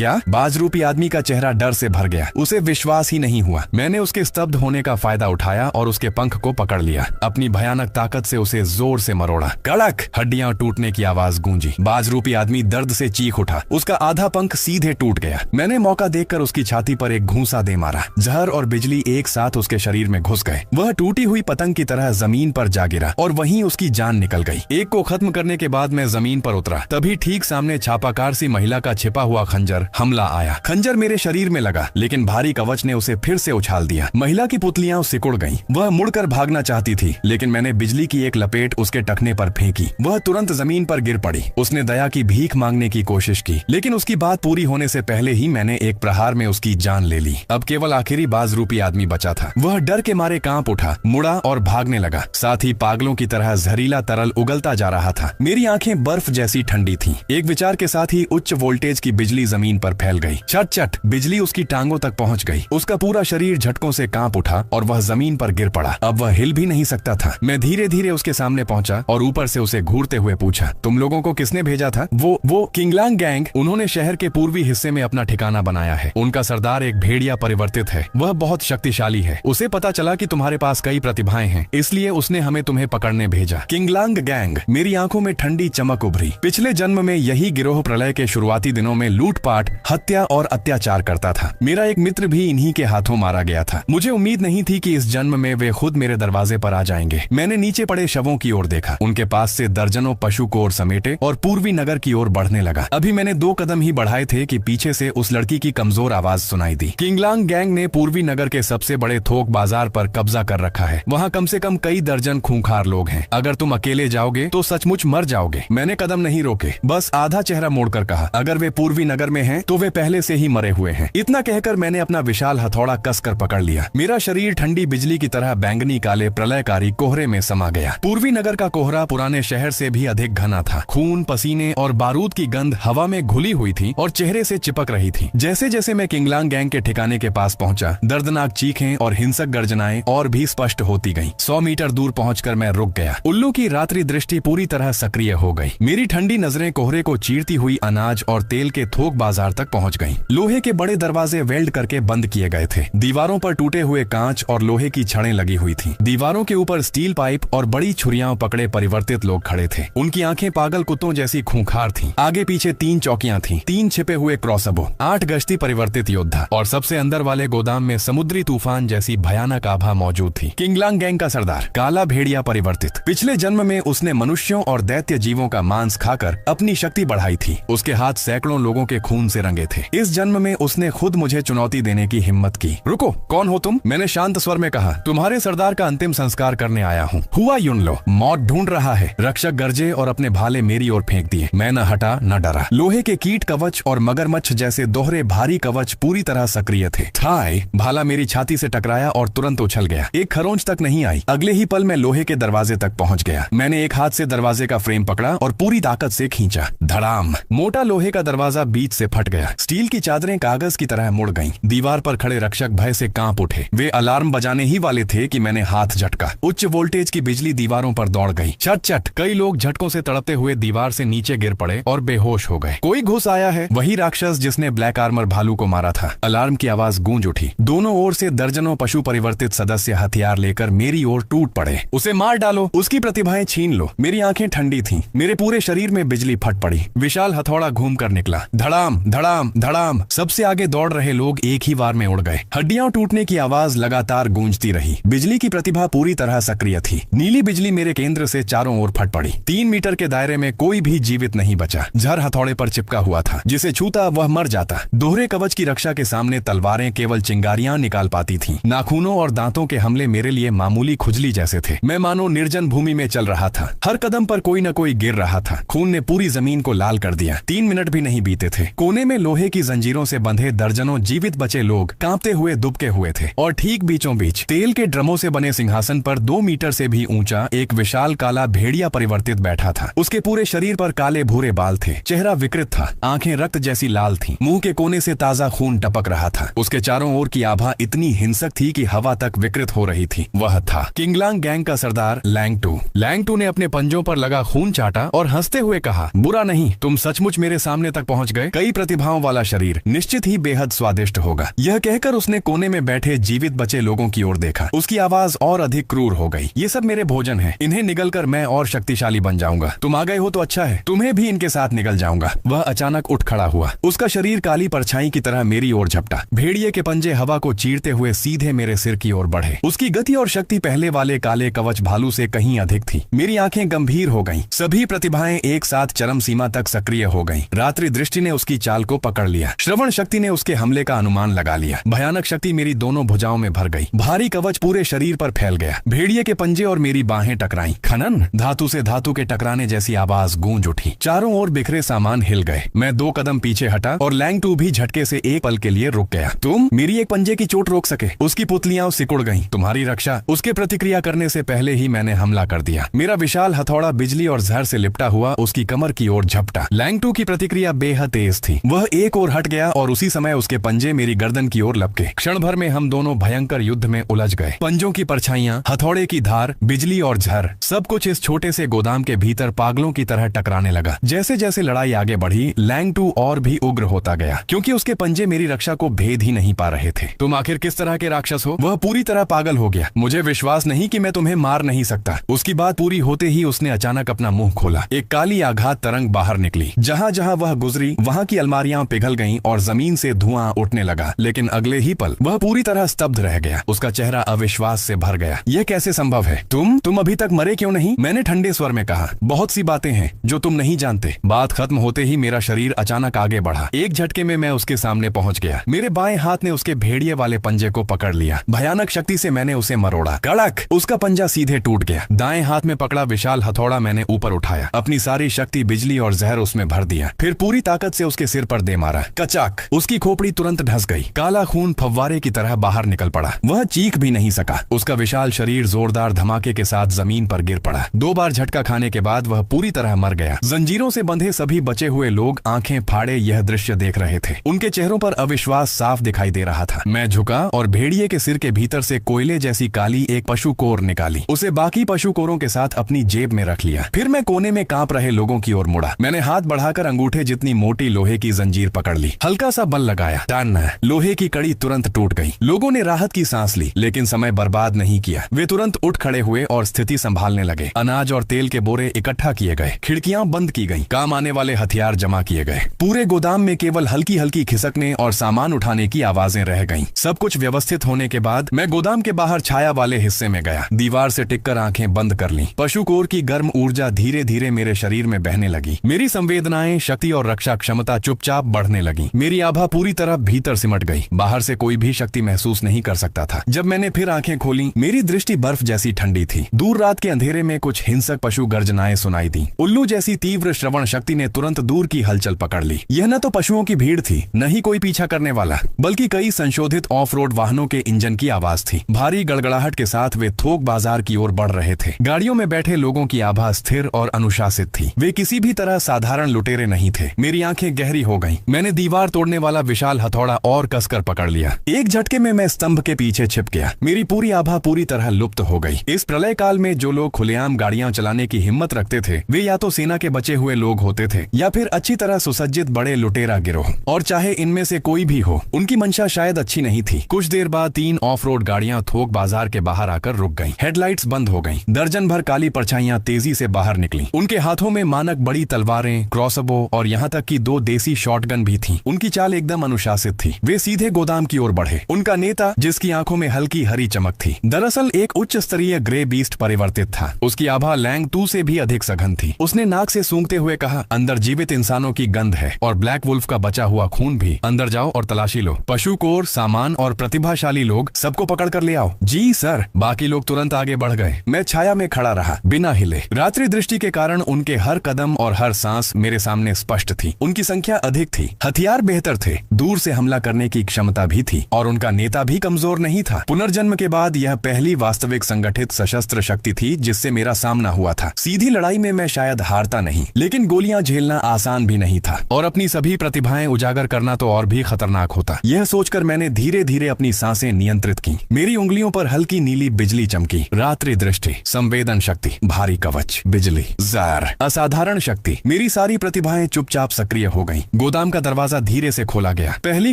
क्या? बाजरूपी आदमी का चेहरा डर से भर गया। उसे विश्वास ही नहीं हुआ। मैंने उसके स्तब्ध होने का फायदा उठाया और उसके पंख को पकड़ लिया। अपनी भयानक ताकत से उसे जोर से मरोड़ा। कड़क हड्डियां टूटने की आवाज गूंजी। बाजरूपी आदमी दर्द से चीख उठा। उसका आधा पंख सीधे टूट गया। मैंने मौका देखकर उसकी छाती पर एक घूंसा दे मारा। जहर और बिजली एक साथ उसके शरीर में घुस गए। वह टूटी हुई पतंग की तरह जमीन पर जा गिरा और वहीं उसकी जान निकल गई। एक को खत्म करने के बाद मैं जमीन पर उतरा। तभी ठीक सामने छापाकार सी महिला का छिपा हुआ खंजर हमला आया। खंजर मेरे शरीर में लगा, लेकिन भारी कवच ने उसे फिर से उछाल दिया। महिला की पुतलियां सिकुड़ गईं। वह मुड़कर भागना चाहती थी, लेकिन मैंने बिजली की एक लपेट उसके टखने पर फेंकी। वह तुरंत जमीन पर गिर पड़ी। उसने दया की भीख मांगने की कोशिश की, लेकिन उसकी बात पूरी होने से पहले ही मैंने एक प्रहार में उसकी जान ले ली। अब केवल आखिरी बाजरूपी आदमी बचा था। वह डर के मारे कांप उठा, मुड़ा और भागने लगा। साथ ही पागलों की तरह जहरीला तरल उगलता जा रहा था। मेरी आंखें बर्फ जैसी ठंडी थीं। एक विचार के साथ ही उच्च वोल्टेज की बिजली जमीन पर फैल गई। चट चट बिजली उसकी टांगों तक पहुंच गई। उसका पूरा शरीर झटकों से कांप उठा और वह जमीन पर गिर पड़ा। अब वह हिल भी नहीं सकता था। मैं धीरे धीरे उसके सामने पहुंचा और ऊपर से उसे घूरते हुए पूछा, तुम लोगों को किसने भेजा था? वो किंगलांग गैंग। उन्होंने शहर के पूर्वी हिस्से में अपना ठिकाना बनाया है। उनका सरदार एक भेड़िया परिवर्तित है। वह बहुत शक्तिशाली है। उसे पता चला कि तुम्हारे पास कई प्रतिभाएं हैं, इसलिए उसने हमें तुम्हें पकड़ने भेजा। किंगलांग गैंग। मेरी आंखों में ठंडी चमक उभरी। पिछले जन्म में यही गिरोह प्रलय के शुरुआती दिनों में लूटपाट, हत्या और अत्याचार करता था। मेरा एक मित्र भी इन्हीं के हाथों मारा गया था। मुझे उम्मीद नहीं थी कि इस जन्म में वे खुद मेरे दरवाजे पर आ जाएंगे। मैंने नीचे पड़े शवों की ओर देखा। उनके पास से दर्जनों पशु कोर समेटे और पूर्वी नगर की ओर बढ़ने लगा। अभी मैंने 2 कदम ही बढ़ाए थे कि पीछे से उस लड़की की कमजोर आवाज सुनाई दी। किंगलांग गैंग ने पूर्वी नगर के सबसे बड़े थोक बाजार पर कब्जा कर रखा है। वहाँ कम से कम कई दर्जन खूंखार लोग हैं। अगर तुम अकेले जाओगे तो सचमुच मर जाओगे। मैंने कदम नहीं रोके, बस आधा चेहरा मोड़कर कहा, अगर वे पूर्वी नगर में हैं तो वे पहले से ही मरे हुए हैं। इतना कहकर मैंने अपना विशाल हथौड़ा कसकर पकड़ लिया। मेरा शरीर ठंडी बिजली की तरह बैंगनी काले प्रलयकारी कोहरे में समा गया। पूर्वी नगर का कोहरा पुराने शहर से भी अधिक घना था। खून, पसीने और बारूद की गंध हवा में घुली हुई थी और चेहरे से चिपक रही थी। जैसे जैसे मैं किंगलांग गैंग के ठिकाने के पास पहुंचा, दर्दनाक चीखें और हिंसक गर्जनाएं और भी स्पष्ट होती गईं। 100 मीटर दूर पहुंचकर मैं रुक गया। उल्लू की रात्रि दृष्टि पूरी तरह सक्रिय हो गई। मेरी ठंडी नजरें कोहरे को चीरती हुई अनाज और तेल के थोक बाजार तक पहुंच गईं। लोहे के बड़े दरवाजे वेल्ड करके बंद किए गए थे। दीवारों पर टूटे हुए कांच और लोहे की छड़ें लगी हुई थी। दीवारों के ऊपर स्टील पाइप और बड़ी छुरियां पकड़े परिवर्तित लोग खड़े थे। उनकी आंखें पागल कुत्तों जैसी खूंखार थीं। आगे पीछे 3 चौकियां थीं, 3 छिपे हुए क्रॉसबो, 8 गश्ती परिवर्तित योद्धा और सबसे अंदर वाले गोदाम में समुद्री तूफान जैसी भयानक आभा मौजूद थी। किंगलांग गैंग का सरदार काला भेड़िया परिवर्तित। पिछले जन्म में उसने मनुष्यों और दैत्य जीवों का मांस खाकर अपनी शक्ति बढ़ाई थी। उसके हाथ सैकड़ों लोगों के खून से रंगे थे। इस जन्म में उसने खुद मुझे चुनौती देने की हिम्मत की। रुको, कौन हो तुम? मैंने शांत स्वर में कहा। तुम्हारे सरदार का अंतिम संस्कार करने आया हूँ। हुआ यूं लो, मौत ढूंढ रहा है। रक्षक गरजे और अपने भाले मेरी ओर फेंक दिए। मैं न हटा न डरा। लोहे के कीट कवच और मगरमच्छ जैसे दोहरे भारी कवच पूरी तरह सक्रिय थे। थाई भाला मेरी छाती से टकराया और तुरंत उछल गया। एक खरोंच तक नहीं आई। अगले ही पल मैं लोहे के दरवाजे तक पहुंच गया। मैंने एक हाथ से दरवाजे का फ्रेम पकड़ा और पूरी ताकत से खींचा। धड़ाम! मोटा लोहे का दरवाजा बीच से फट गया। स्टील की चादरें कागज की तरह मुड़ गईं। दीवार पर खड़े रक्षक भय से कांप उठे। वे अलार्म बजाने ही वाले थे कि मैंने हाथ झटका। उच्च वोल्टेज की बिजली दीवारों पर दौड़ गई। चट चट कई लोग झटकों से तड़पते हुए दीवार से नीचे गिर पड़े और बेहोश हो गए। कोई घुस आया है। वही राक्षस जिसने ब्लैक आर्मर भालू को मारा था। अलार्म की आवाज गूंज उठी। दोनों ओर से दर्जनों पशु परिवर्तित सदस्य हथियार लेकर मेरी ओर टूट पड़े। उसे मार डालो, उसकी प्रतिभाएं छीन लो। मेरी आंखें ठंडी थीं। मेरे पूरे शरीर में बिजली फट पड़ी। विशाल हथौड़ा घूम कर निकला। धड़ाम धड़ाम धड़ाम। सबसे आगे दौड़ रहे लोग एक ही वार में उड़ गए। हड्डियां टूटने की आवाज लगातार गूंजती रही। बिजली की प्रतिभा पूरी तरह सक्रिय थी। नीली बिजली मेरे केंद्र से चारों ओर फट पड़ी। 3 मीटर के दायरे में कोई भी जीवित नहीं बचा। जर हथौड़े पर चिपका हुआ था। जिसे छूता वह मर जाता। दोहरे कवच की रक्षा के सामने तलवारें केवल चिंगारियां निकाल पाती थीं। नाखूनों और दांतों के हमले मेरे लिए मामूली खुजली जैसे थे। मैं मानो निर्जन भूमि में चल रहा था। हर कदम पर कोई न कोई गिर रहा था। खून ने पूरी जमीन को लाल कर दिया। 3 मिनट भी नहीं बीते थे। कोने में लोहे की जंजीरों से बंधे दर्जनों जीवित बचे लोग कांपते हुए दुबके हुए थे। और ठीक बीचों बीच तेल के ड्रमों से बने सिंहासन पर 2 मीटर से भी ऊंचा एक विशाल काला भेड़िया परिवर्तित बैठा था। उसके पूरे शरीर पर काले भूरे बाल थे। चेहरा विकृत था। आंखें रक्त जैसी लाल थीं। मुंह के कोने से ताजा खून टपक रहा था। उसके चारों ओर की आभा इतनी हिंसक थी कि हवा तक विकृत हो रही थी। वह था किंगलांग गैंग का सरदार लैंगटू। लैंगटू ने अपने पंजों पर लगा खून चाटा और हंसते हुए कहा, बुरा नहीं, तुम सचमुच मेरे सामने तक पहुंच गए। कई प्रतिभाओं वाला शरीर निश्चित ही बेहद स्वादिष्ट होगा। यह कहकर उसने कोने में बैठे जीवित बचे लोगों की ओर देखा। उसकी आवाज और अधिक क्रूर हो गई। ये सब मेरे भोजन है, इन्हें निगल कर मैं और शक्तिशाली बन जाऊंगा। तुम आ गए हो तो अच्छा है, तुम्हें भी इनके साथ निगल जाऊंगा। वह अचानक उठ खड़ा हुआ। उसका शरीर काली परछाई की तरह मेरी ओर झपटा। भेड़िए के पंजे हवा को चीरते हुए सीधे मेरे सिर की ओर बढ़े। उसकी गति और शक्ति पहले वाले काले कवच भालू से कहीं अधिक थी। मेरी आंखें गंभीर हो गईं। सभी प्रतिभाएं एक साथ चरम सीमा तक सक्रिय हो गईं। रात्रि दृष्टि ने उसकी चाल को पकड़ लिया। श्रवण शक्ति ने उसके हमले का अनुमान लगा लिया। भयानक शक्ति मेरी दोनों भुजाओं में भर गई। भारी कवच पूरे शरीर पर फैल गया। भेड़िए के पंजे और मेरी बाहें टकराईं। खनन, धातु से धातु के टकराने जैसी आवाज गूंज उठी। चारों ओर बिखरे सामान हिल गए। मैं 2 कदम पीछे हटा और लैंग टू भी झटके से एक पल के लिए रुक गया। तुम मेरी एक पंजे की चोट रोक सके? उसकी पुतलियां सिकुड़ गईं। तुम्हारी रक्षा? उसके प्रतिक्रिया करने से पहले ही मैंने हमला कर दिया। मेरा विशाल हथौड़ा बिजली और जहर से लिपटा हुआ उसकी कमर की ओर झपटा। लैंग टू की प्रतिक्रिया बेहद तेज थी। वह एक ओर हट गया और उसी समय उसके पंजे मेरी गर्दन की ओर लपके। क्षण भर में हम दोनों भयंकर युद्ध में उलझ गए। पंजों की परछाइयां, हथौड़े की धार, बिजली और झर, सब कुछ इस छोटे से गोदाम के भीतर पागलों की तरह टकराने लगा। जैसे जैसे लड़ाई आगे बढ़ी, लैंग टू और भी उग्र होता गया, क्योंकि उसके पंजे मेरी रक्षा को भेद ही नहीं पा रहे थे। तुम आखिर किस तरह के राक्षस हो? वह पूरी तरह पागल हो गया। मुझे विश्वास नहीं कि मैं तुम्हें मार नहीं सकता। उसकी बात पूरी होते ही उसने अचानक अपना मुंह खोला। एक काली आघात तरंग बाहर निकली। जहां जहां वह गुजरी वहां की अलमारियां पिघल गईं और जमीन से धुआं उठने लगा। लेकिन अगले ही पल वह पूरी तरह स्तब्ध रह गया। उसका चेहरा अविश्वास से भर गया। यह कैसे संभव है? तुम अभी तक मरे क्यों नहीं? मैंने ठंडे स्वर में कहा। बहुत सी बातें हैं जो तुम नहीं जानते। बात खत्म होते ही मेरा शरीर अचानक आगे बढ़ा। एक झटके में मैं उसके सामने पहुंच गया। मेरे बाएं हाथ ने उसके भेड़िए वाले पंजे को पकड़ लिया। भयानक शक्ति से मैंने उसे मरोड़ा। कड़क! उसका पंजा सीधे टूट गया। दाएं हाथ में पकड़ा विशाल हथौड़ा मैंने ऊपर उठाया। अपनी सारी शक्ति, बिजली और जहर उसमें भर दिया। फिर पूरी ताकत से उसके सिर पर दे मारा। कचाक! उसकी खोपड़ी तुरंत ढस गई। काला खून फव्वारे की तरह बाहर निकल पड़ा। वह चीख भी नहीं सका। उसका विशाल शरीर जोरदार धमाके के साथ जमीन पर गिर पड़ा। 2 बार झटका खाने के बाद वह पूरी तरह मर गया। जंजीरों से बंधे सभी बचे हुए लोग आंखें फाड़े यह दृश्य देख रहे थे। उनके चेहरों पर अविश्वास साफ दिखाई दे रहा था। मैं झुका और भेड़िए के सिर के भीतर से कोयले जैसी काली एक पशु कोर निकाली। उसे बाकी पशु कोरों के साथ अपनी जेब में रख लिया। फिर मैं कोने में कांप रहे लोगों की ओर मुड़ा। मैंने हाथ बढ़ाकर अंगूठे जितनी मोटी लोहे की जंजीर पकड़ ली। हल्का सा बल लगाया। टन! लोहे की कड़ी तुरंत टूट गई। लोगों ने राहत की सांस ली, लेकिन समय बर्बाद नहीं किया। वे तुरंत उठ खड़े हुए और स्थिति संभालने लगे। अनाज और तेल के बोरे इकट्ठा किए गए। खिड़कियां बंद की गईं। काम आने वाले हथियार जमा किए गए। पूरे गोदाम में केवल हल्की हल्की खिसकने और सामान उठाने की आवाजें रह गईं। सब कुछ व्यवस्थित होने के बाद मैं गोदाम के बाहर छाया वाले हिस्से में गया। दीवार से टिककर आंखें बंद कर लीं। पशु कोर की गर्म ऊर्जा धीरे धीरे मेरे शरीर में बहने लगी। मेरी संवेदनाएं, शक्ति और रक्षा क्षमता चुपचाप बढ़ने लगी। मेरी आभा पूरी तरह भीतर सिमट गई। बाहर से कोई भी शक्ति महसूस नहीं कर सकता था। जब मैंने फिर आंखें खोली, मेरी दृष्टि बर्फ जैसी ठंडी थी। दूर रात के अंधेरे में कुछ हिंसक पशु गर्जनाएं सुनाई दी। उल्लू जैसी तीव्र श्रवण शक्ति ने तुरंत दूर की हलचल पकड़ ली। यह न तो पशुओं की भीड़ थी, न ही कोई पीछा करने वाला, बल्कि कई संशोधित ऑफ रोड वाहनों के इंजन की आवाज थी। भारी गड़गड़ाहट के साथ वे थोक बाजार की ओर बढ़ रहे थे। गाड़ियों में बैठे लोगों की आभा स्थिर और अनुशासित थी। वे किसी भी तरह साधारण लुटेरे नहीं थे। मेरी आंखें गहरी हो गईं। मैंने दीवार तोड़ने वाला विशाल हथौड़ा और कसकर पकड़ लिया। एक झटके में मैं स्तंभ के पीछे छिप गया। मेरी पूरी आभा पूरी तरह लुप्त हो गई। इस प्रलय काल में जो लोग खुलेआम गाड़ियां चलाने की हिम्मत रखते थे, वे या तो सेना के बचे हुए लोग होते थे या फिर अच्छी तरह सुसज्जित बड़े लुटेरा गिरोह। और चाहे इनमें से कोई भी हो, उनकी मंशा शायद अच्छी नहीं थी। कुछ देर बाद 3 ऑफ रोड गाड़ियां थोक बाजार के बाहर आकर रुक गईं। हेडलाइट्स बंद हो गईं। दर्जन भर काली परछाइयां तेजी से बाहर निकली। उनके हाथों में मानक बड़ी तलवारें, क्रॉसबो और यहाँ तक कि 2 देसी शॉटगन भी थीं। उनकी चाल एकदम अनुशासित थी। वे सीधे गोदाम की ओर बढ़े। उनका नेता, जिसकी आंखों में हल्की हरी चमक थी, दरअसल एक उच्च स्तरीय ग्रे बीस्ट परिवर्तित था। उसकी आभा लैंग टू से भी अधिक सघन थी। उसने नाक से सूंघते हुए कहा, अंदर जीवित इंसानों की गंध है और ब्लैक वुल्फ का बचा हुआ खून भी। अंदर जाओ और तलाशी लो। पशु कोर, सामान और प्रतिभाशाली लोग सबको पकड़ कर ले आओ। जी सर। बाकी लोग तुरंत आगे बढ़ गए। मैं छाया में खड़ा रहा, बिना हिले। रात्रि दृष्टि के कारण उनके हर कदम और हर सांस मेरे सामने स्पष्ट थी। उनकी संख्या अधिक थी, हथियार बेहतर थे, दूर से हमला करने की क्षमता भी थी और उनका नेता भी कमजोर नहीं था। पुनर्जन्म के बाद यह पहली वास्तविक संगठित सशस्त्र शक्ति थी जिससे मेरा सामना हुआ था। सीधी लड़ाई में मैं शायद हारता नहीं, लेकिन गोलियां झेलना आसान भी नहीं था और अपनी सभी प्रतिभाएं उजागर करना तो और भी खतरनाक होता। यह सोचकर मैंने धीरे धीरे अपनी सांसें नियंत्रित की। मेरी उंगलियों पर हल्की नीली बिजली चमकी। रात्रि दृष्टि, संवेदन शक्ति, भारी कवच, बिजली, जहर, असाधारण शक्ति। मेरी सारी प्रतिभाएं चुपचाप सक्रिय हो गईं। गोदाम का दरवाजा धीरे से खोला गया। पहली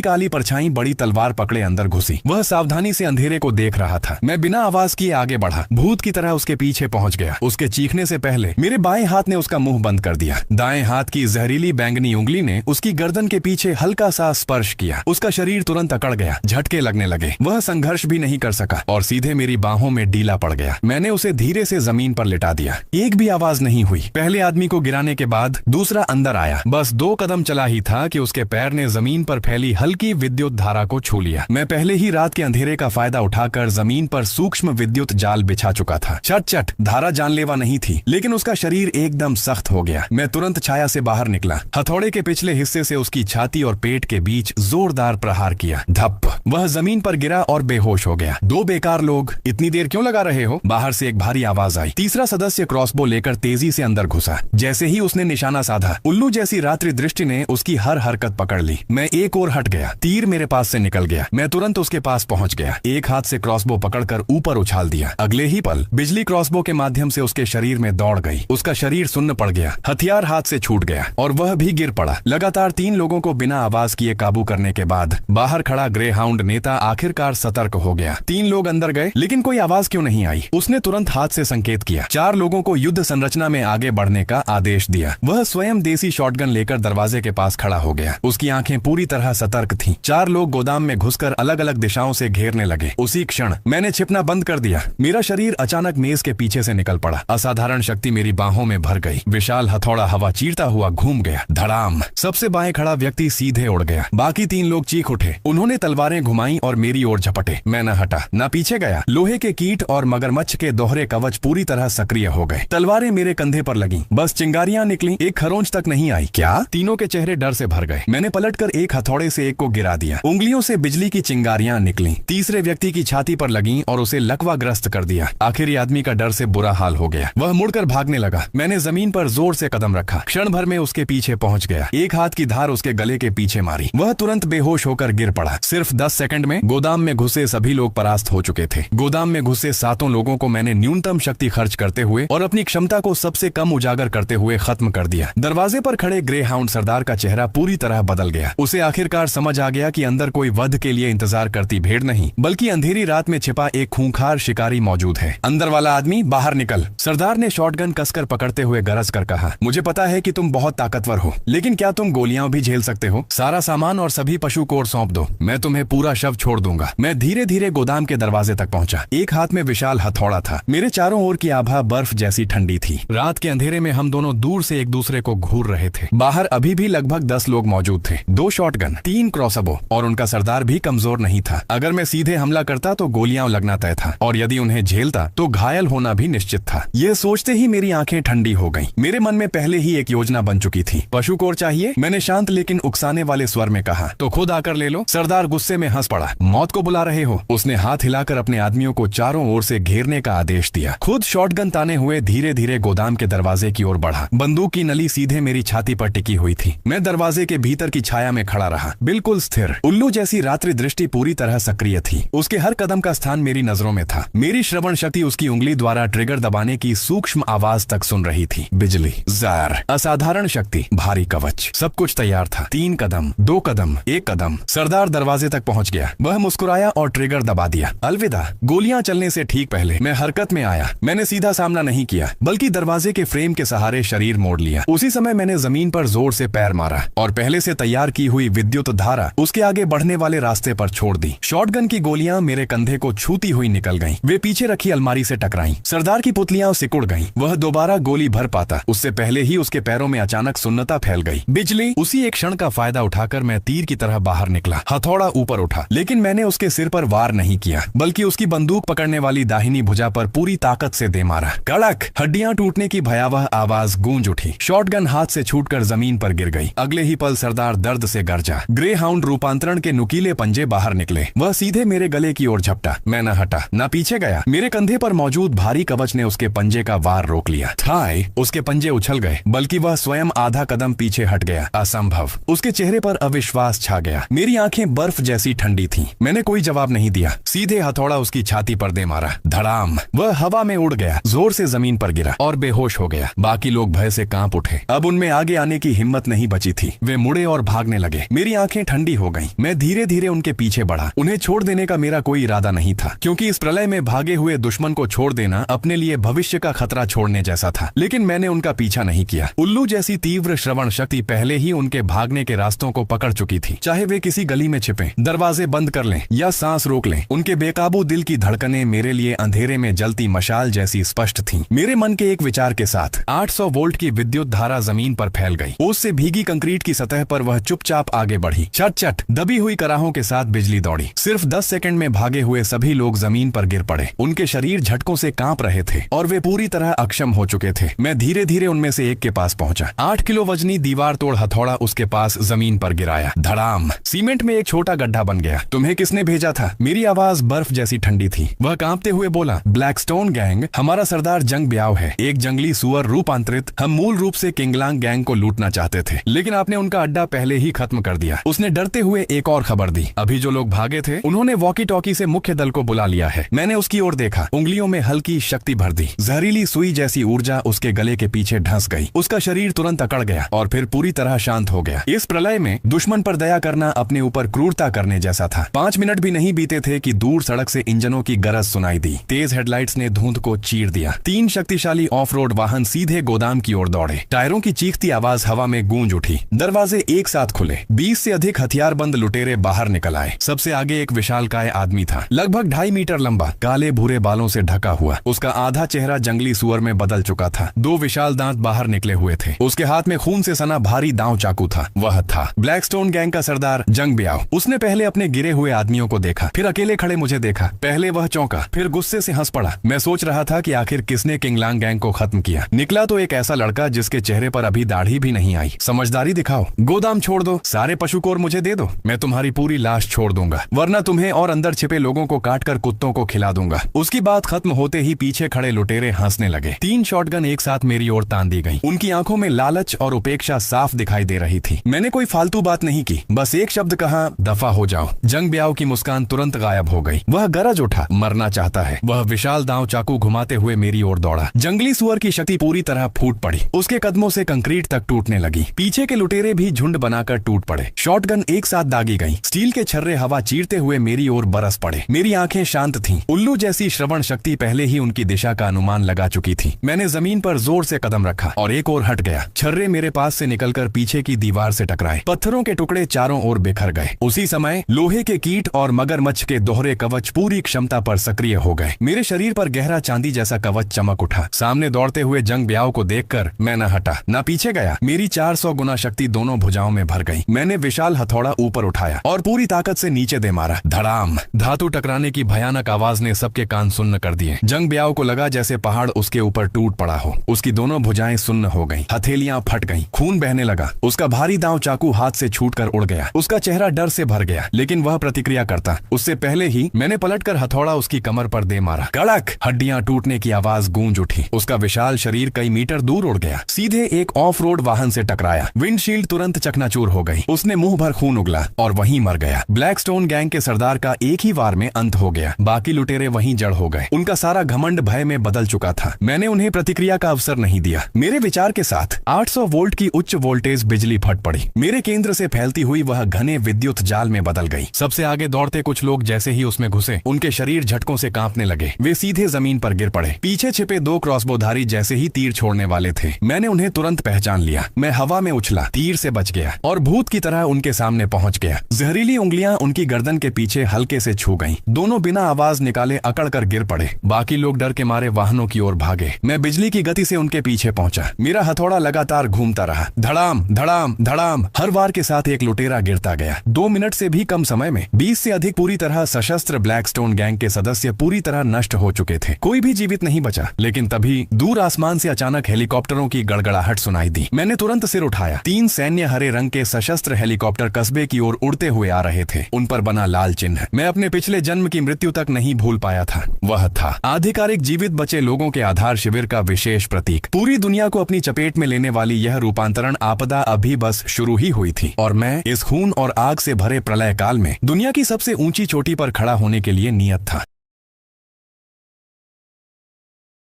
काली परछाई बड़ी तलवार पकड़े अंदर घुसी। वह सावधानी से अंधेरे को देख रहा था। मैं बिना आवाज किए आगे बढ़ा, भूत की तरह उसके पीछे पहुंच गया। उसके चीखने से पहले मेरे बाएं हाथ ने उसका मुंह बंद कर दिया। दाएं हाथ की जहरीली बैंगनी उंगली ने उसकी गर्दन के पीछे हल्का सा स्पर्श किया। उसका शरीर तुरंत अकड़ गया, झटके लगने लगे। वह संघर्ष भी नहीं कर सका और सीधे मेरी बाहों में डीला पड़ गया। मैंने उसे धीरे से जमीन पर लिटा दिया। एक भी आवाज नहीं हुई। पहले आदमी को गिराने के बाद दूसरा अंदर आया। बस 2 कदम चला ही था कि उसके पैर ने जमीन पर फैली हल्की विद्युत धारा को छू लिया। मैं पहले ही रात के अंधेरे का फायदा उठाकर जमीन पर सूक्ष्म विद्युत जाल बिछा चुका था। चट चट। धारा जानलेवा नहीं थी, लेकिन उसका शरीर एकदम सख्त हो गया। मैं तुरंत छाया से बाहर निकला। हथौड़े के पिछले हिस्से से उसकी छाती और पेट के बीच जोरदार प्रहार किया। धप। वह जमीन पर गिरा और बेहोश हो गया। 2 बेकार लोग, इतनी देर क्यों लगा रहे हो? बाहर से एक भारी आवाज आई। तीसरा सदस्य क्रॉसबो लेकर तेजी से अंदर घुसा। जैसे ही उसने निशाना साधा, उल्लू जैसी रात्रि दृष्टि ने उसकी हर हरकत पकड़ ली। मैं एक और हट गया। तीर मेरे पास से निकल गया। मैं तुरंत उसके पास पहुंच गया। एक हाथ से क्रॉसबो पकड़कर ऊपर उछाल दिया। अगले ही पल बिजली क्रॉसबो के माध्यम से उसके शरीर में दौड़ गई। उसका शरीर सुन्न पड़ गया। हथियार हाथ से छूट गया और वह भी गिर पड़ा। लगातार 3 लोगों को बिना आवाज किए काबू करने के बाद बाहर खड़ा ग्रे हाउंड नेता आखिरकार सतर्क हो गया। 3 लोग अंदर गए, लेकिन कोई आवाज क्यों नहीं आई? उसने तुरंत हाथ से संकेत किया। 4 लोगों को युद्ध संरचना में आगे बढ़ने का आदेश दिया। वह स्वयं देसी शॉटगन लेकर दरवाजे के पास खड़ा हो गया। उसकी आंखें पूरी तरह सतर्क थीं। 4 लोग गोदाम में घुसकर अलग अलग दिशाओं से घेरने लगे। उसी क्षण मैंने छिपना बंद कर दिया। मेरा शरीर अचानक मेज के पीछे से निकल पड़ा। असाधारण शक्ति मेरी बाहों में भर गई। विशाल हथौड़ा हवा चीरता हुआ घूम गया। धड़ाम। सबसे बाएं खड़ा व्यक्ति सीधे उड़ गया। बाकी 3 लोग चीख उठे। उन्होंने तलवारें घुमाई और मेरी ओर झपटे। मैं न हटा, न पीछे गया। लोहे के कीट और मगरमच्छ के दोहरे कवच पूरी तरह सक्रिय हो गए। तलवारें मेरे कंधे पर लगीं। बस चिंगारियां निकली, एक खरोंच तक नहीं आई। क्या? तीनों के चेहरे डर से भर गए। मैंने पलटकर एक हथौड़े से एक को गिरा दिया। उंगलियों से बिजली की चिंगारियां निकली। तीसरे व्यक्ति की छाती पर लगीं और उसे लकवाग्रस्त कर दिया। आखिर आदमी का डर से बुरा हाल हो गया। वह मुड़कर भागने लगा। मैंने जमीन पर जोर से कदम रखा। क्षण भर में उसके पीछे पहुंच गया। एक हाथ की धार उसके गले के पीछे मारी। वह तुरंत बेहोश होकर गिर पड़ा। सिर्फ 10 सेकंड में गोदाम में घुसे सभी लोग परास्त हो चुके थे। गोदाम में घुसे 7 लोगों को मैंने न्यूनतम शक्ति खर्च करते हुए और अपनी क्षमता को सबसे कम उजागर करते हुए खत्म कर दिया। दरवाजे पर खड़े ग्रे हाउंड सरदार का चेहरा पूरी तरह बदल गया। उसे आखिरकार समझ आ गया कि अंदर कोई वध के लिए इंतजार करती भेड़ नहीं, बल्कि अंधेरी रात में छिपा एक खूंखार शिकारी मौजूद है। अंदर वाला आदमी बाहर निकल। सरदार ने शॉटगन कसकर पकड़ते हुए गरज कर कहा। मुझे पता है कि तुम बहुत ताकतवर हो, लेकिन क्या तुम गोलियां भी झेल सकते हो? सारा सामान और सभी पशु कोर सौंप दो, मैं तुम्हें पूरा शव छोड़ दूंगा। मैं धीरे धीरे गोदाम के दरवाजे तक पहुंचा। एक हाथ में विशाल हथौड़ा था। मेरे चारों ओर की आभा बर्फ जैसी ठंडी थी। रात के अंधेरे में हम दोनों दूर से एक दूसरे को घूर रहे थे। बाहर अभी भी लगभग 10 लोग मौजूद थे। 2 शॉटगन, 3 क्रॉसबो और उनका सरदार भी कमजोर नहीं था। अगर मैं सीधे हमला करता तो गोलियां लगना तय था, और यदि उन्हें झेलता तो घायल होना भी निश्चित था। यह सोचते ही मेरी आंखें ठंडी हो गईं। मेरे मन में पहले ही एक योजना बन चुकी थी। पशु कोर चाहिए? मैंने शांत लेकिन उकसाने वाले स्वर में कहा। तो खुद आकर ले लो। सरदार गुस्से में हंस पड़ा। मौत को बुला रहे हो? उसने हाथ हिलाकर अपने आदमियों को चारों ओर से घेरने का आदेश दिया। खुद शॉटगन ताने हुए धीरे धीरे गोदाम के दरवाजे की ओर बढ़ा। बंदूक की नली सीधे मेरी छाती पर टिकी हुई थी। मैं दरवाजे के भीतर की छाया में खड़ा रहा, बिल्कुल स्थिर। उल्लू जैसी रात्रि दृष्टि पूरी तरह सक्रिय थी। उसके हर कदम का स्थान मेरी नजरों में था। मेरी श्रवण शक्ति उसकी उंगली द्वारा ट्रिगर दबाने की सूक्ष्म आवाज तक सुन रही थी। बिजली, जार, असाधारण शक्ति, भारी कवच, सब कुछ तैयार था। 3 कदम, 2 कदम, 1 कदम। सरदार दरवाजे तक पहुंच गया। वह मुस्कुराया और ट्रिगर दबा दिया। अलविदा। गोलियां चलने से ठीक पहले मैं हरकत में आया। मैंने सीधा सामना नहीं किया, बल्कि दरवाजे के फ्रेम के सहारे शरीर मोड़ लिया। उसी समय मैंने जमीन पर जोर से पैर मारा और पहले से तैयार की हुई विद्युत धारा उसके आगे बढ़ने वाले रास्ते पर छोड़ दी। शॉटगन की गोलियां मेरे कंधे को छूती हुई निकल गईं। वे पीछे रखी अलमारी से टकराईं। सरदार की पुतलियां सिकुड़ गईं। वह दोबारा गोली भर पाता उससे पहले ही उसके पैरों में अचानक सुन्नता फैल गई। बिजली। उसी एक क्षण का फायदा उठाकर मैं तीर की तरह बाहर निकला। हथौड़ा ऊपर उठा, लेकिन मैंने उसके सिर पर वार नहीं किया, बल्कि उसकी बंदूक पकड़ने वाली दाहिनी भुजा पर पूरी ताकत से दे मारा। कड़क। हड्डियां टूटने की भयावह आवाज गूंज उठी। शॉटगन हाथ से छूटकर जमीन पर गिर गई। अगले ही पल सरदार दर्द से गरजा। ग्रे हाउंड रूपांतरण के नुकीले पंजे बाहर निकले। वह सीधे मेरे गले की ओर झपटा। मैं न हटा, न पीछे गया। मेरे कंधे पर मौजूद भारी कवच ने उसके पंजे का वार रोक लिया। थाई। उसके पंजे उछल गए, बल्कि वह स्वयं आधा कदम पीछे हट गया। असंभव। उसके चेहरे पर अविश्वास छा गया। मेरी आंखें बर्फ जैसी ठंडी थीं। मैंने कोई जवाब नहीं दिया। सीधे हथौड़ा उसकी छाती पर दे मारा। धड़ाम। वह हवा में उड़ गया, जोर से जमीन पर गिरा और बेहोश हो गया। बाकी लोग भय से कांप उठे। अब उनमें आगे आने की हिम्मत नहीं बची बची थी। वे मुड़े और भागने लगे। मेरी आंखें ठंडी हो गईं। मैं धीरे धीरे उनके पीछे बढ़ा। उन्हें छोड़ देने का मेरा कोई इरादा नहीं था, क्योंकि इस प्रलय में भागे हुए दुश्मन को छोड़ देना अपने लिए भविष्य का खतरा छोड़ने जैसा था। लेकिन मैंने उनका पीछा नहीं किया। उल्लू जैसी तीव्र श्रवण शक्ति पहले ही उनके भागने के रास्तों को पकड़ चुकी थी। चाहे वे किसी गली में छिपे, दरवाजे बंद कर लें या सांस रोक लें, उनके बेकाबू दिल की धड़कनें मेरे लिए अंधेरे में जलती मशाल जैसी स्पष्ट थीं। मेरे मन के एक विचार के साथ 800 वोल्ट की विद्युत धारा जमीन पर फैल गई। ओस से भीगी कंक्रीट की सतह पर वह चुपचाप आगे बढ़ी। चट चट दबी हुई कराहों के साथ बिजली दौड़ी। सिर्फ 10 सेकंड में भागे हुए सभी लोग जमीन पर गिर पड़े। उनके शरीर झटकों से कांप रहे थे और वे पूरी तरह अक्षम हो चुके थे। मैं धीरे धीरे उनमें से एक के पास पहुंचा। 8 किलो वजनी दीवार तोड़ हथौड़ा उसके पास जमीन पर गिराया। धड़ाम। सीमेंट में एक छोटा गड्ढा बन गया। तुम्हें किसने भेजा था? मेरी आवाज बर्फ जैसी ठंडी थी। वह कांपते हुए बोला, ब्लैकस्टोन गैंग, हमारा सरदार जंग ब्याव है, एक जंगली सुअर रूपांतरित। हम मूल रूप से किंगलांग गैंग को लूटना चाहते थे, लेकिन आपने उनका अड्डा पहले ही खत्म कर दिया। उसने डरते हुए एक और खबर दी। अभी जो लोग भागे थे उन्होंने वॉकी टॉकी से मुख्य दल को बुला लिया है। मैंने उसकी ओर देखा। उंगलियों में हल्की शक्ति भर दी। जहरीली सुई जैसी ऊर्जा उसके गले के पीछे ढंस गई। उसका शरीर तुरंत अकड़ गया और फिर पूरी तरह शांत हो गया। इस प्रलय में दुश्मन पर दया करना अपने ऊपर क्रूरता करने जैसा था। 5 मिनट भी नहीं बीते थे कि दूर सड़क से इंजनों की गरज सुनाई दी। तेज हेडलाइट्स ने धुंध को चीर दिया। 3 शक्तिशाली ऑफ रोड वाहन सीधे गोदाम की ओर दौड़े। टायरों की चीखती आवाज हवा में गूंज उठी। दरवाजे एक साथ खुले। 20 से अधिक हथियारबंद लुटेरे बाहर निकल आए। सबसे आगे एक विशालकाय आदमी था, लगभग 2.5 मीटर लंबा, काले भूरे बालों से ढका हुआ। उसका आधा चेहरा जंगली सुअर में बदल चुका था। 2 विशाल दांत बाहर निकले हुए थे। उसके हाथ में खून से सना भारी दांव चाकू था। वह था ब्लैकस्टोन गैंग का सरदार जंग ब्याव। उसने पहले अपने गिरे हुए आदमियों को देखा, फिर अकेले खड़े मुझे देखा। पहले वह चौंका, फिर गुस्से से हंस पड़ा। मैं सोच रहा था कि आखिर किसने किंगलांग गैंग को खत्म किया। निकला तो एक ऐसा लड़का जिसके चेहरे पर अभी दाढ़ी भी नहीं आई। समझदारी दिखाओ, गोदाम छोड़ दो, सारे पशु कोर मुझे दे दो, मैं तुम्हारी पूरी लाश छोड़ दूंगा, वरना तुम्हें और अंदर छिपे लोगों को काटकर कुत्तों को खिला दूंगा। उसकी बात खत्म होते ही पीछे खड़े लुटेरे हंसने लगे। 3 शॉटगन एक साथ मेरी ओर तान दी गई। उनकी आंखों में लालच और उपेक्षा साफ दिखाई दे रही थी। मैंने कोई फालतू बात नहीं की, बस एक शब्द कहा, दफा हो जाओ। जंग ब्याव की मुस्कान तुरंत गायब हो गई। वह गरज उठा, मरना चाहता है। वह विशाल दांव चाकू घुमाते हुए मेरी ओर दौड़ा। जंगली सुअर की शक्ति पूरी तरह फूट पड़ी। उसके कदमों से कंक्रीट तक टूटने लगी। पीछे के लुटेरे भी झुंड बनाकर टूट पड़े। शॉटगन एक साथ दागी गई। स्टील के छर्रे हवा चीरते हुए मेरी ओर बरस पड़े। मेरी आंखें शांत थीं। उल्लू जैसी श्रवण शक्ति पहले ही उनकी दिशा का अनुमान लगा चुकी थी। मैंने जमीन पर जोर से कदम रखा और एक ओर हट गया। छर्रे मेरे पास से निकलकर पीछे की दीवार से टकराए। पत्थरों के टुकड़े चारों ओर बिखर गए। उसी समय लोहे के कीट और मगरमच्छ के दोहरे कवच पूरी क्षमता पर सक्रिय हो गए। मेरे शरीर पर गहरा चांदी जैसा कवच चमक उठा। सामने दौड़ते हुए जंग ब्याव को देखकर मैं न हटा न पीछे गया। मेरी 400 गुना शक्ति दोनों भुजाओं में भर गई। मैंने विशाल हथौड़ा ऊपर उठाया और पूरी ताकत से नीचे दे मारा। धड़ाम। धातु टकराने की भयानक आवाज ने सबके कान सुन्न कर दिए। जंग ब्याव को लगा जैसे पहाड़ उसके ऊपर टूट पड़ा हो। उसकी दोनों भुजाएं सुन्न हो गईं। हथेलियां फट गईं। खून बहने लगा। उसका भारी दांव चाकू हाथ से छूटकर उड़ गया। उसका चेहरा डर से भर गया, लेकिन वह प्रतिक्रिया करता उससे पहले ही मैंने पलटकर हथौड़ा उसकी कमर पर दे मारा। कड़क। हड्डियां टूटने की आवाज गूंज उठी। उसका विशाल शरीर कई मीटर दूर उड़ गया, सीधे एक ऑफ रोड वाहन से टकराया। विंडशील्ड तुरंत चकनाचूर हो गई। उसने मुंह भर खून उगला और वहीं मर गया। ब्लैकस्टोन गैंग के सरदार का एक ही वार में अंत हो गया। बाकी लुटेरे वहीं जड़ हो गए। उनका सारा घमंड भय में बदल चुका था। मैंने उन्हें प्रतिक्रिया का अवसर नहीं दिया। मेरे विचार के साथ 800 वोल्ट की उच्च वोल्टेज बिजली फट पड़ी। मेरे केंद्र से फैलती हुई वह घने विद्युत जाल में बदल गई। सबसे आगे दौड़ते कुछ लोग जैसे ही उसमें घुसे, उनके शरीर झटकों से कांपने लगे। वे सीधे जमीन पर गिर पड़े। पीछे छिपे 2 क्रॉसबोधारी जैसे ही तीर छोड़ने वाले थे। मैंने उन्हें तुरंत पहचान लिया। मैं हवा में उछला, तीर से बच गया और भूत की तरह उनके सामने पहुंच गया। जहरीली उंगलियां उनकी गर्दन के पीछे हल्के से छू गईं। दोनों बिना आवाज निकाले अकड़ कर गिर पड़े। बाकी लोग डर के मारे वाहनों की ओर भागे। मैं बिजली की गति से उनके पीछे पहुंचा। मेरा हथौड़ा लगातार घूमता रहा। धड़ाम धड़ाम धड़ाम। हर वार के साथ एक लुटेरा गिरता गया। 2 मिनट से भी कम समय में 20 से अधिक पूरी तरह सशस्त्र ब्लैकस्टोन गैंग के सदस्य पूरी तरह नष्ट हो चुके थे। कोई भी जीवित नहीं बचा। लेकिन तभी दूर आसमान से अचानक हेलीकॉप्टरों की गड़गड़ाहट सुनाई दी। मैंने तुरंत सिर उठाया। 3 सैन्य हरे रंग के सशस्त्र हेलीकॉप्टर कस्बे की ओर उड़ते हुए आ रहे थे। उन पर बना लाल चिन्ह मैं अपने पिछले जन्म की मृत्यु तक नहीं भूल पाया था। वह था आधिकारिक जीवित बचे लोगों के आधार शिविर का विशेष प्रतीक। पूरी दुनिया को अपनी चपेट में लेने वाली यह रूपांतरण आपदा अभी बस शुरू ही हुई थी और मैं इस खून और आग से भरे प्रलय काल में दुनिया की सबसे ऊंची चोटी पर खड़ा होने के लिए नियत था।